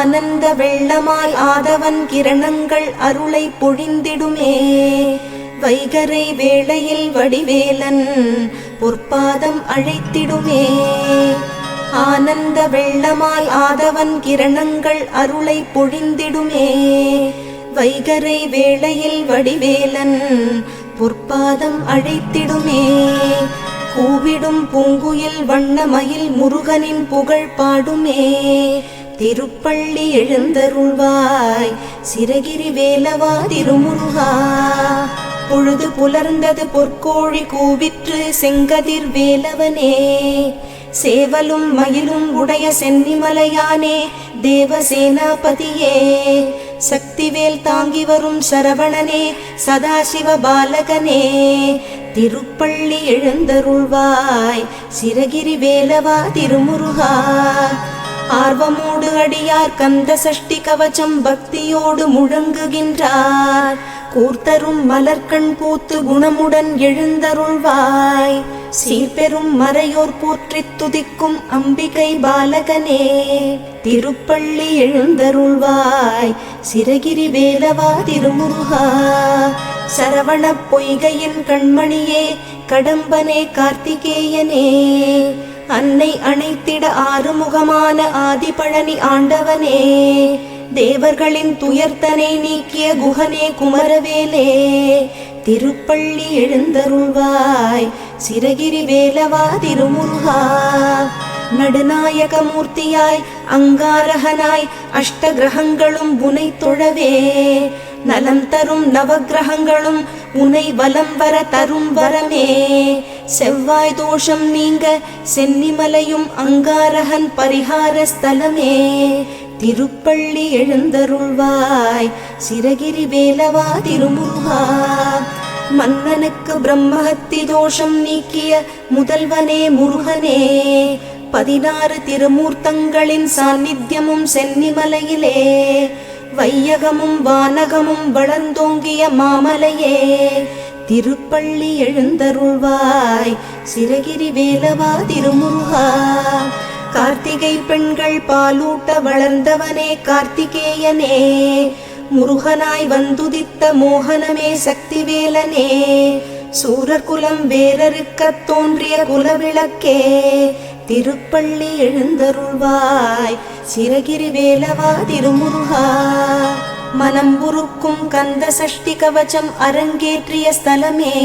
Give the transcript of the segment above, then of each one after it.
ஆனந்த வெள்ளமாய் ஆதவன் கிரணங்கள் அருளை பொழிந்திடுமே. வைகரை வேளையில் வடிவேலன் பொற்பாதம் அழைத்திடுமே. ஆனந்த வெள்ளமாய் ஆதவன் கிரணங்கள் அருளை பொழிந்திடுமே. வைகரை வேளையில் வடிவேலன் பொற்பாதம் அழைத்திடுமே. கூவிடும் பூங்குயில் வண்ணமயில் முருகனின் புகழ் பாடுமே. திருப்பள்ளி எழுந்தருள்வாய் சிரகிரி வேலவா திருமுருகா. பொழுது புலர்ந்தது பொற்கோழி கூவிற்று செங்கதிர் வேலவனே. சேவலும் மயிலும் உடைய சென்னிமலையானே தேவசேனாபதியே. சக்திவேல் தாங்கி வரும் சரவணனே சதாசிவ பாலகனே. திருப்பள்ளி எழுந்தருள்வாய் சிரகிரி வேலவா திருமுருகா. ஆர்வமோடு அடியார் கந்த சஷ்டி கவச்சம் பக்தியோடு முழங்குகின்றார். கூர்த்தரும் மலர்கண் பூத்து குணமுடன் எழுந்தருள்வாய். சீர்பெரும் மறையோர் போற்றித் துதிக்கும் அம்பிகை பாலகனே. திருப்பள்ளி எழுந்தருள்வாய் சிரகிரி வேலவா திருமுருகா. சரவண பொய்கையின் கண்மணியே கடம்பனே கார்த்திகேயனே. அன்னை அணைத்திட ஆறுமுகமான ஆதிபழனி ஆண்டவனே. தேவர்களின் துயர்த்தனை நீக்கிய குகனே குமரவேலே. திருப்பள்ளி எழுந்தருள்வாய் சிரகிரி வேலவா திருமுருகா. நடுநாயக மூர்த்தியாய் அங்காரகனாய் அஷ்ட கிரகங்களும் உனை தொழவே. நலம் தரும் நவகிரகங்களும் உனை வலம் வர தரும் வரமே. செவ்வாய் தோஷம் நீங்க சென்னிமலையும் அங்காரகன் பரிகார ஸ்தலமே. திருப்பள்ளி எழுந்தருள்வாய் சிரகிரி வேலவா திருமுருகா. மன்னனுக்கு பிரம்மஹத்தி தோஷம் நீக்கிய முதல்வனே முருகனே. 16 திருமூர்த்தங்களின் சாநித்தியமும் சென்னிமலையிலே. வையகமும் வானகமும் வளர்ந்தோங்கிய மாமலையே. திருப்பள்ளி எழுந்தருள்வாய் சிரகிரி வேலவா திருமுருகா. கார்த்திகை பெண்கள் பாலூட்ட வளர்ந்தவனே கார்த்திகேயனே. முருகனாய் வந்துதித்த மோகனமே சக்திவேலனே. சூரர் குலம் வேரறுக்கத் தோன்றிய குலவிளக்கே. திருப்பள்ளி எழுந்தருள்வாய் சிரகிரி வேலவா திருமுருகா. மனம் உருக்கும் கந்த சஷ்டி கவச்சம் அரங்கேற்றிய ஸ்தலமே.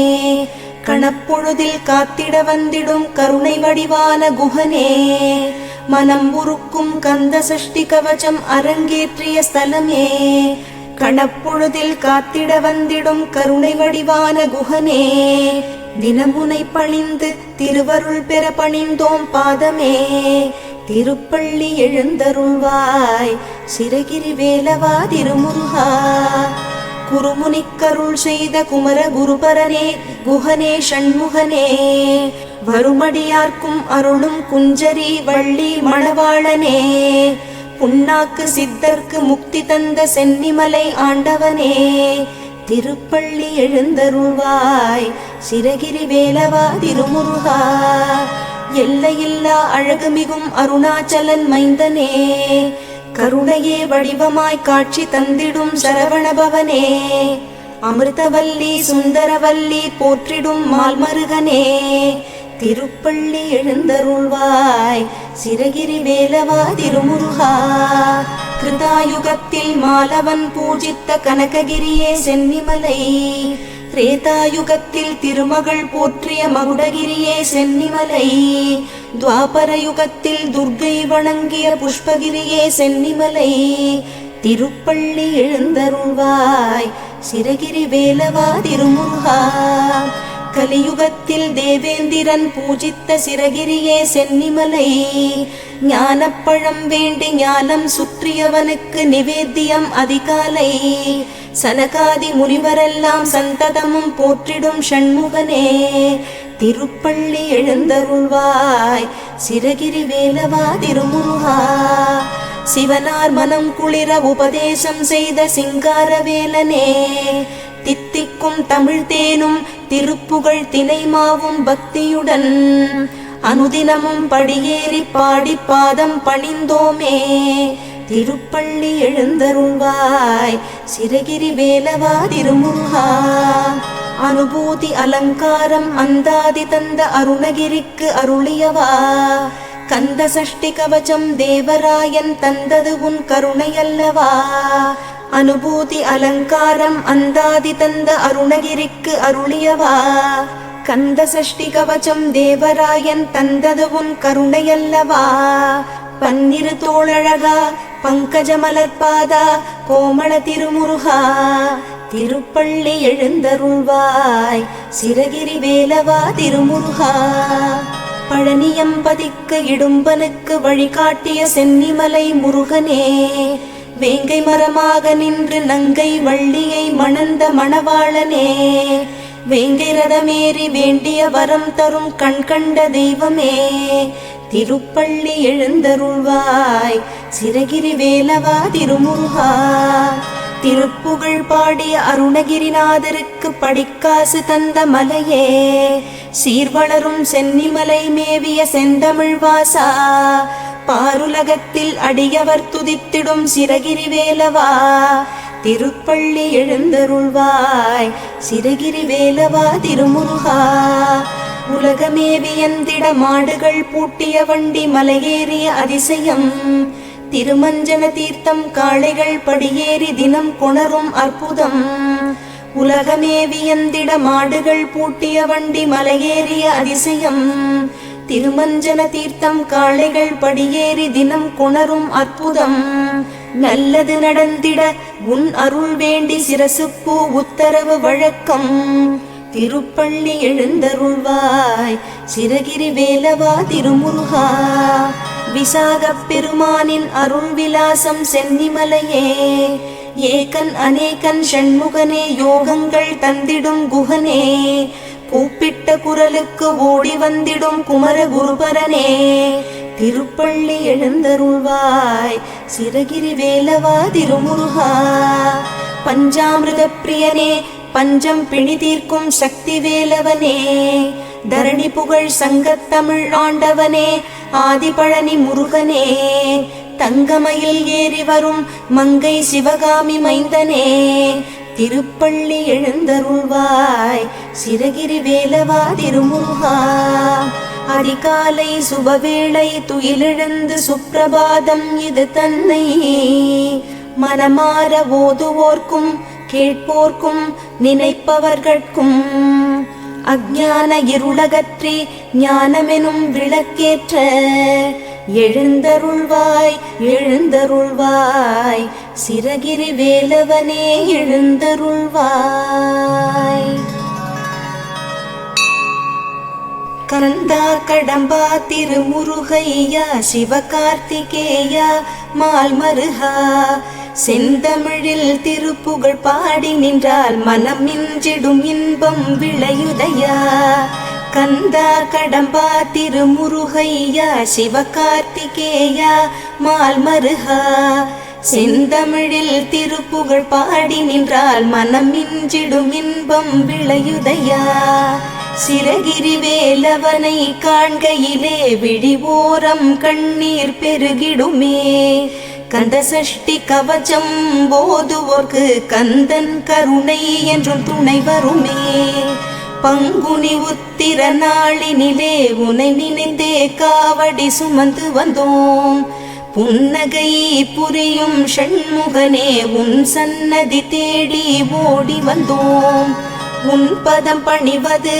கணப்பொழுதில் காத்திட வந்திடும் கருணை வடிவான குகனே. மனம் உருக்கும் கந்த சஷ்டி கவச்சம் அரங்கேற்றிய ஸ்தலமே. கணப்பொழுதில் காத்திட வந்திடும் கருணை வடிவான குகனே. தினமுனை பணிந்து திருவருள் பெற பணிந்தோம் பாதமே. திருப்பள்ளி எழுந்தருள்வாய் சிரகிரி வேலவா திருமுருகா. குருமுனிக்கருள் செய்த குமர குருபரனே குகனே ஷண்முகனே. வருமடியார்க்கும் அருளும் குஞ்சரி வள்ளி மணவாளனே. புண்ணாக்கு சித்தர்க்கு முக்தி தந்த சென்னிமலை ஆண்டவனே. திருப்பள்ளி எழுந்தருள்வாய் சிரகிரி வேலவா திருமுருகா. எல்லையில்லா அழகுமிகும் அருணாச்சலன் மைந்தனே. கருணையே வடிவமாய் காட்சி தந்திடும் சரவணபவனே. அமிர்தவல்லி சுந்தரவல்லி போற்றிடும் மால்மருகனே. திருப்பள்ளி எழுந்தருள்வாய் சிரகிரி வேலவா திருமுருகா. கிருதாயுகத்தில் மாலவன் பூஜித்த கனககிரியே சென்னிமலை. திரேதாயுகத்தில் திருமகள் போற்றிய மகுடகிரியே சென்னிமலை. துவாபர யுகத்தில் துர்க்கை வணங்கிய புஷ்பகிரியே சென்னிமலை. திருப்பள்ளி எழுந்தருள்வாய் சிரகிரி வேலவா திருமுருகா. கலியுகத்தில் தேவேந்திரன் பூஜித்த சிரகிரியே சென்னிமலை. ஞானப்பழம் வேண்டி ஞானம் சுற்றியவனுக்கு நிவேத்தியம் அதிகாலை. சனகாதி முனிவரெல்லாம் சந்ததமும் போற்றிடும் ஷண்முகனே. திருப்பள்ளி எழுந்தருள்வாய் சிரகிரி வேலவா திருமுருகா. சிவனார் மனம் குளிர உபதேசம் செய்த சிங்காரவேலனே. தித்திக்கும் தமிழ் தேனும் திருப்புகழ் தினைமாவும் பக்தியுடன் அனுதினமும் படியேறி பாடி பாதம் பணிந்தோமே. திருப்பள்ளி எழுந்தருள்வாய் சிரகிரி வேலவா திருமுருகா. அனுபூதி அலங்காரம் அந்தாதி தந்த அருணகிரிக்கு அருளியவா. கந்த சஷ்டி கவசம் தேவராயன் தந்தது உன் கருணையல்லவா. அனுபூதி அலங்காரம் அந்தாதி தந்த அருணகிரிக்கு அருளியவா. கந்த சஷ்டி கவசம் தேவராயன் தந்தது உன் கருணையல்லவா. பன்னிரு தோளழகா பங்கஜ மலர்பாதா கோமள திருமுருகா. திருப்பள்ளி எழுந்தருள்வாய் சிரகிரி வேலவா திருமுருகா. பழனியம்பதிக்கு இடும்பனுக்கு வழிகாட்டிய சென்னிமலை முருகனே. வேங்கை மரமாக நின்று நங்கை வள்ளியை மணந்த மணவாளனே. வேங்கை ரதமேறி வேண்டிய வரம் தரும் கண் கண்ட தெய்வமே. திருப்பள்ளி எழுந்தருள்வாய் சிரகிரி வேலவா திருமுருகா. திருப்புகழ் பாடிய அருணகிரிநாதருக்கு படிக்காசு தந்த மலையே. சீர்வளரும் சென்னிமலை மேவிய செந்தமிழ் வாசா. பாருலகத்தில் அடியவர் துதித்திடும் சிரகிரி வேலவா. திருப்பள்ளி எழுந்தருள்வாய் சிரகிரி வேலவா திருமுருகா. உலகமேவியந்திட மாடுகள் பூட்டிய வண்டி மலையேறிய அதிசயம். திருமஞ்சன தீர்த்தம் காளைகள் படியேறி தினம் கொணரும் அற்புதம். உலகமேவியந்திட மாடுகள் பூட்டிய வண்டி மலையேறிய அதிசயம். திருமஞ்சன தீர்த்தம் காளைகள் படியேறி தினம் கொணரும் அற்புதம். நல்லது நடந்திட உன் அருள் வேண்டி சிரசுப்பூ உத்தரவு வழக்கம். திருப்பள்ளி எழுந்தருள்வாய் சிரகிரி வேலவா திருமுருகா. விசாகப் பெருமானின் அருள் விலாசம் சென்னிமலையே. ஏகன் அநேகன் ஷண்முகனே யோகங்கள் தந்திடும் குகனே. கூப்பிட்ட குரலுக்கு ஓடி வந்திடும் குமர குருபரனே. திருப்பள்ளி எழுந்தருள்வாய் சிரகிரி வேலவா திருமுருகா. பஞ்சாமிருத பிரியனே பஞ்சம் பிணி தீர்க்கும் சக்தி வேலவனே. தரணி புகழ் சங்கத்தமிழ் ஆண்டவனே ஆதிபழனி முருகனே. தங்கமயில் ஏறி வரும் மங்கை சிவகாமி மைந்தனே. திருப்பள்ளி எழுந்தருள்வாய் சிரகிரி வேலவா திருமுருகா. அதிகாலை சுபவேளை துயிலெழுந்து சுப்பிரபாதம் இது தன்னை. மனமாற ஓதுவோர்க்கும் கேட்போர்க்கும் நினைப்பவர்கட்கும். அஞ்ஞான இருளகற்றி ஞானமெனும் விளக்கேற்ற. எழுந்தருள்வாய் எழுந்தருள்வாய் சிரகிரி வேலவனே எழுந்தருள்வாய். கந்தா கடம்பா திருமுருகையா சிவகார்த்திகேயா மால்மருகா. செந்தமிழில் திருப்புகழ் பாடி நின்றால் மனம் மிஞ்சிடும் இன்பம் விளையுதையா. கந்தா கடம்பா திருமுருகையா சிவகார்த்திகேயா மால்மருகா. செந்தமிழில் திருப்புகழ் பாடி நின்றால் மனம் மிஞ்சிடும் இன்பம் விளையுதையா. சிரகிரி வேலவனை காண்கையிலே விழிவோரம் கண்ணீர் பெருகிடுமே. கந்த சஷ்டி கவசம் போதுவோர்க்கு கந்தன் கருணை என்றும் துணை வருமே. பங்குனி உத்திர நாளினிலே உனை நினைந்தே காவடி சுமந்து வந்தோம். புன்னகை புரியும் ஷண்முகனே உன் சன்னதி தேடி ஓடி வந்தோம். உன் பதம் பணிவது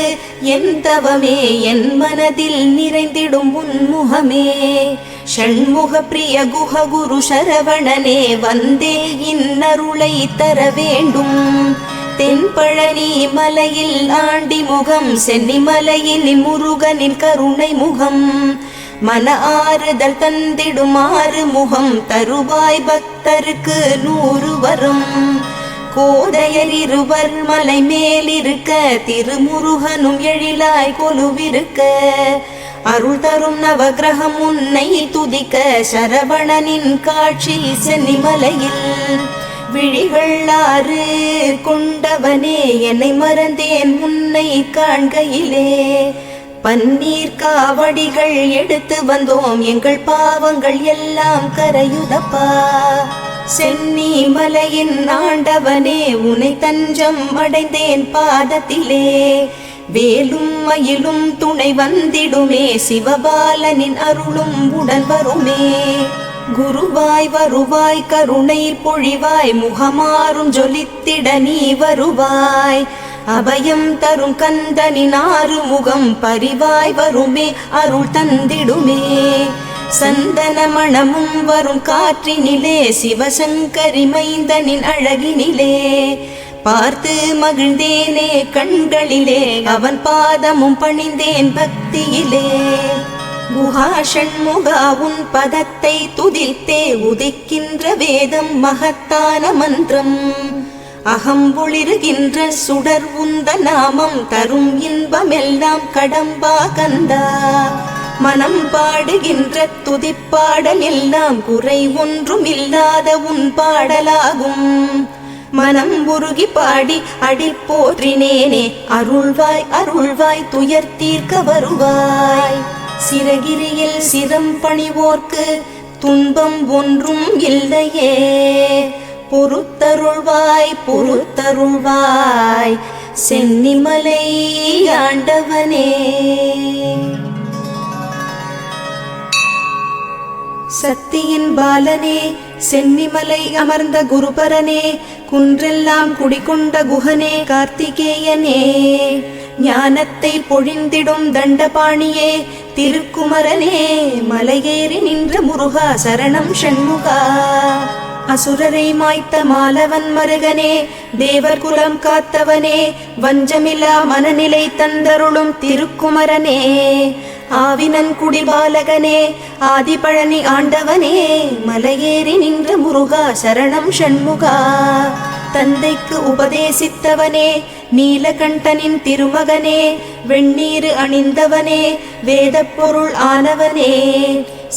என் தவமே என் மனதில் நிறைந்திடும் உன்முகமே. ஷண்முக பிரிய குஹ குரு சரவணனே வந்தே இன்னருளை தர வேண்டும். தென்பழனி மலையில் ஆண்டி முகம் சென்னிமலையில் முருகனின் கருணை முகம். மன ஆறுதல் தந்திடும் ஆறு முகம் தருவாய் பக்தருக்கு 100 வரும். கோதையர் இருவர் மலை மேலிருக்க திருமுருகனும் எழிலாய் கொலுவிருக்க. அருள் தரும் நவகிரகம் உன்னை துதிக்க சரவணனின் காட்சி சென்னிமலையில். விழிகள் 6 கொண்டவனே என்னை மறந்தேன் உன்னை காண்கையிலே. பன்னீர் காவடிகள் எடுத்து வந்தோம், எங்கள் பாவங்கள் எல்லாம் கரையுதப்பா. சென்னி மலையின் ஆண்டவனே, உனை தஞ்சம் அடைந்தேன் பாதத்திலே. வேலும் மயிலும் துணை வந்திடுமே, சிவபாலனின் அருளும் உடன் வருமே. குருவாய் வருவாய், கருணை பொழிவாய், முகமாறும் ஜொலித்திட நீ வருவாய். அபயம் தரும் கந்தனின் ஆறுமுகம் பரிவாய் வருமே, அருள் தந்திடுமே. சந்தன மணமும் வரும் காற்றினிலே, சிவசங்கரி மைந்தனின் அழகினிலே. பார்த்து மகிழ்ந்தேனே கண்களிலே, அவன் பாதமும் பணிந்தேன் பக்தியிலே. குஹா ஷண்முகா உன் பதத்தை துதித்தே, உதிக்கின்ற வேதம் மகத்தான மந்திரம். அகம் ஒளிருகின்ற சுடர் உந்த நாமம், தரும் இன்பமெல்லாம் கடம்பா கந்தா. மனம் பாடுகின்ற துதிப்பாடல் எல்லாம் குறை ஒன்றும் இல்லாத உன் பாடலாகும். மனம் உருகி பாடி அடி போற்றினேனே, அருள்வாய் அருள்வாய் துயர் தீர்க்க வருவாய். சிரகிரியில் சிரம் பணிவோர்க்கு துன்பம் ஒன்றும் இல்லையே, பொறுத்தருள்வாய் பொறுத்தருள்வாய் சென்னிமலை ஆண்டவனே. சக்தியின் பாலனே, சென்னிமலை அமர்ந்த குருபரனே, குன்றெல்லாம் குடிகொண்ட குஹனே கார்த்திகேயனே. ஞானத்தை பொழிந்திடும் தண்டபாணியே, திருக்குமரனே, மலையேறி நின்ற முருகா சரணம் ஷண்முகா. அசுரரை மாய்த்த மாலவன் மருகனே, தேவர் குலம் காத்தவனே, வஞ்சமில்லா மனநிலை தந்தருளும் திருக்குமரனே. ஆவினன் குடிபாலகனே, ஆதிபழனி ஆண்டவனே, மலையேறி நின்ற முருகா சரணம் ஷண்முகா. தந்தைக்கு உபதேசித்தவனே, நீலகண்டனின் திருமகனே, வெண்ணீரு அணிந்தவனே, வேதப் பொருள் ஆனவனே.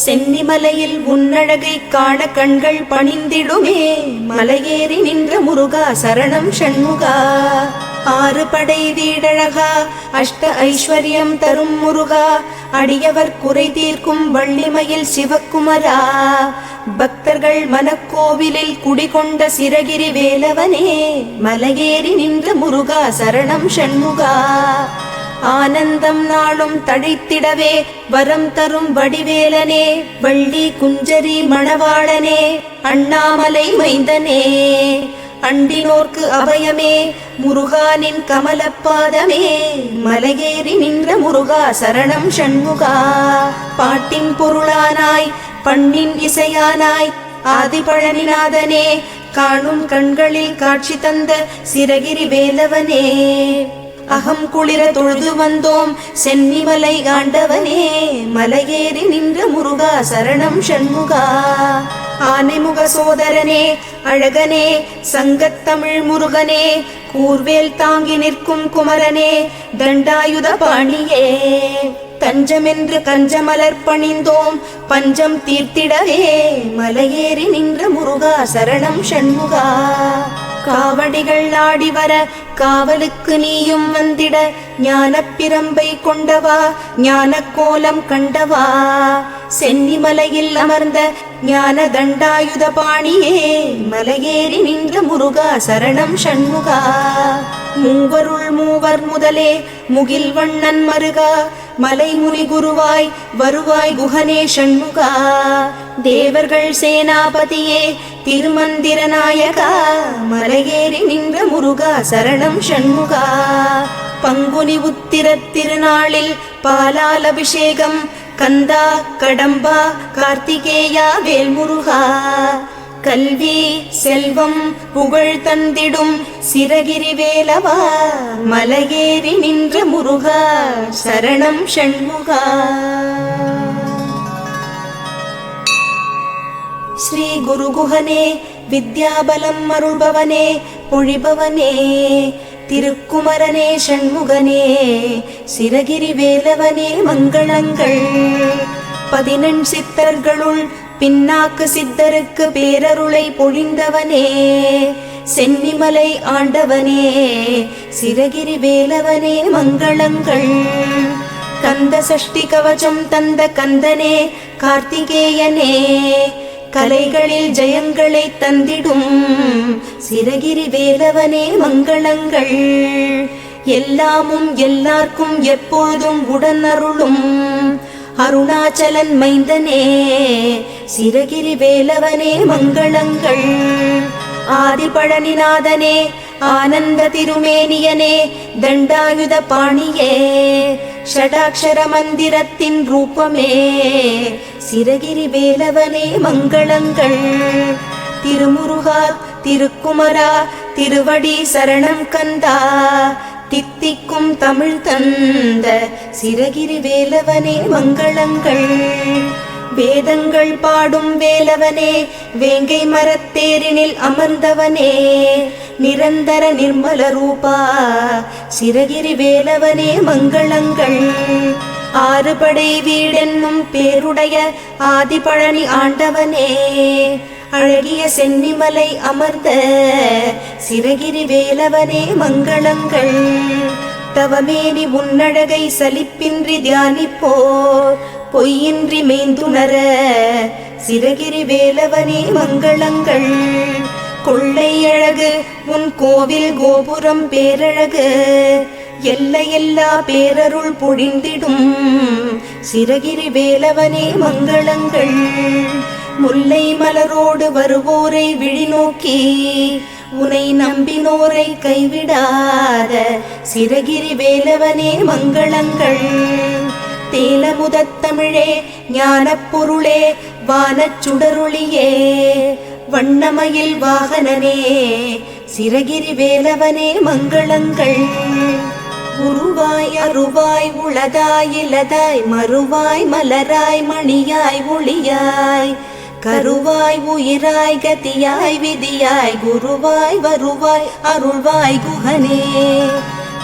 சென்னிமலையில் உன்னழகை காண கண்கள் பணிந்திடுமே, மலையேறி நின்ற முருகா சரணம் ஷண்முகா. ஆறு படை வீடழகா, அஷ்ட ஐஸ்வர்யம் தரும் முருகா, அடியவர் குறை தீர்க்கும் வள்ளிமயில் சிவக்குமரா. பக்தர்கள் மனக்கோவிலில் குடிகொண்ட சிரகிரி வேலவனே, மலையேறி நின்ற முருகா சரணம் ஷண்முகா. ஆனந்தம் நாளும் தழைத்திடவே வரம் தரும் வடிவேலனே, வள்ளி குஞ்சரி மணவாளனே, அண்ணாமலை மைந்தனே. அண்டினோர்க்கு அபயமே, முருகானின் கமலப்பாதமே, மலையேறி நின்ற முருகா சரணம் ஷண்முகா. பாட்டின் பொருளானாய் பண்ணின் இசையானாய், ஆதிபழனிநாதனே, காணும் கண்களில் காட்சி தந்த சிரகிரி வேலவனே. அகம் குளிர தொழுது வந்தோம் சென்னிமலை ஆண்டவனே, மலையேறி நின்ற முருகா சரணம் ஷண்முகா. ஆனைமுக சோதரனே, அழகனே, சங்கத்தமிழ் முருகனே, கூர்வேல் தாங்கி நிற்கும் குமரனே, தண்டாயுத பாணியே. தஞ்சமென்று கஞ்சமலர் பணிந்தோம் பஞ்சம் தீர்த்திடவே, மலையேறி நின்ற முருகா சரணம் ஷண்முகா. காவடிகள் ஆடி வர காவலுக்கு நீயும் வந்திட, ஞானப் பிரம்பை கொண்டவா ஞான கோலம் கண்டவா. சென்னிமலையில் அமர்ந்த ஞான தண்டாயுத பாணியே, மலையேறி நின்ற முருகா சரணம் ஷண்முகா. மூவருள் மூவர் முதலே முகில் வண்ணன் மருகா, மலைமுனி குருவாய் வருவாய் குஹனே ஷண்முகா. தேவர்கள் சேனாபதியே, திருமந்திர நாயகா, மலையேறி நின்ற முருகா சரணம் ஷண்முகா. பங்குனி உத்திர திருநாளில் பாலால் அபிஷேகம், கந்தா கடம்பா கார்த்திகேயா வேல்முருகா. கல்வி செல்வம் புகழ் தந்திடும் சிரகிரி வேலவா, மலையேறி நின்ற முருகா சரணம் ஷண்முகா. ஸ்ரீ குரு குஹனே, வித்யாபலம் அருள்பவனே, பொழிபவனே, திருக்குமரனே ஷண்முகனே, சிரகிரி வேலவனே மங்களங்கள். 14 சித்தர்களுள் பின்னாக்கு சித்தருக்கு பேரருளை பொழிந்தவனே, சென்னிமலை ஆண்டவனே, சிரகிரி வேலவனே மங்களங்கள். கந்த சஷ்டி கவசம் தந்த கந்தனே கார்த்திகேயனே கலைகளில் ஜெயங்களை தந்திடும் சிரகிரி வேலவனே மங்களங்கள் எல்லாமும் எல்லார்க்கும் எப்போதும் உடனருளும் அருணாச்சலன் மைந்தனே சிரகிரி வேலவனே மங்களங்கள் ஆதிபழனிநாதனே ஆனந்த திருமேனியனே தண்டாயுத பாணியே ஷடாக்ஷர மந்திரத்தின் ரூபமே சிரகிரி வேலவனே மங்களங்கள் திருமுருகா திருக்குமரா திருவடி சரணம் கந்தா தித்திக்கும் தமிழ் தந்த சிரகிரி வேலவனே மங்களங்கள் வேதங்கள் பாடும் வேலவனே வேங்கை மரத்தேரினில் அமர்ந்தவனே நிரந்தர நிர்மல ரூபா சிரகிரி வேலவனே மங்களங்கள் ஆறுபடை வீடென்னும் பேருடைய ஆதிபழனி ஆண்டவனே அழகிய சென்னிமலை அமர்ந்த சிரகிரி வேலவனே மங்களங்கள் தவமேனி உன்னழகை சலிப்பின்றி தியானிப்போர் பொய்யின்றி மெய்ந்துணர சிரகிரி வேலவனே மங்களங்கள் கொள்ளை அழகு உன் கோவில் கோபுரம் பேரழகு எல்லையெல்லா பேரருள் பொழிந்திடும் சிரகிரி வேலவனே மங்களங்கள் முல்லை மலரோடு வருவோரை விழிநோக்கி உனை நம்பினோரை கைவிடாத சிரகிரி வேலவனே மங்களங்கள் தேலமுதத் தமிழே ஞானப் பொருளே வானச் சுடரொளியே வண்ணமயில் வாகனனே சிரகிரி வேலவனே மங்களங்கள் உருவாய் அருவாய் உளதாய் இலதாய் மறுவாய் மலராய் மணியாய் ஒளியாய் கருவாய் உயிராய் கதியாய் விதியாய் குருவாய் வருவாய் அருள்வாய் குஹனே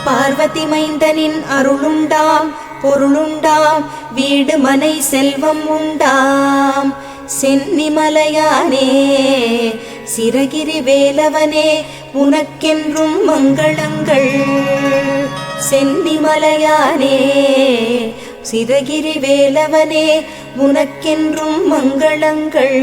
பார்வதி மைந்தனின் அருளுண்டாம் பொருளுண்டாம் வீடு மனை செல்வம் உண்டாம் சென்னிமலையானே சிரகிரி வேலவனே உனக்கென்றும் மங்களங்கள் சென்னிமலையானே சிரகிரி வேலவனே உனக்கென்றும் மங்களங்கள்.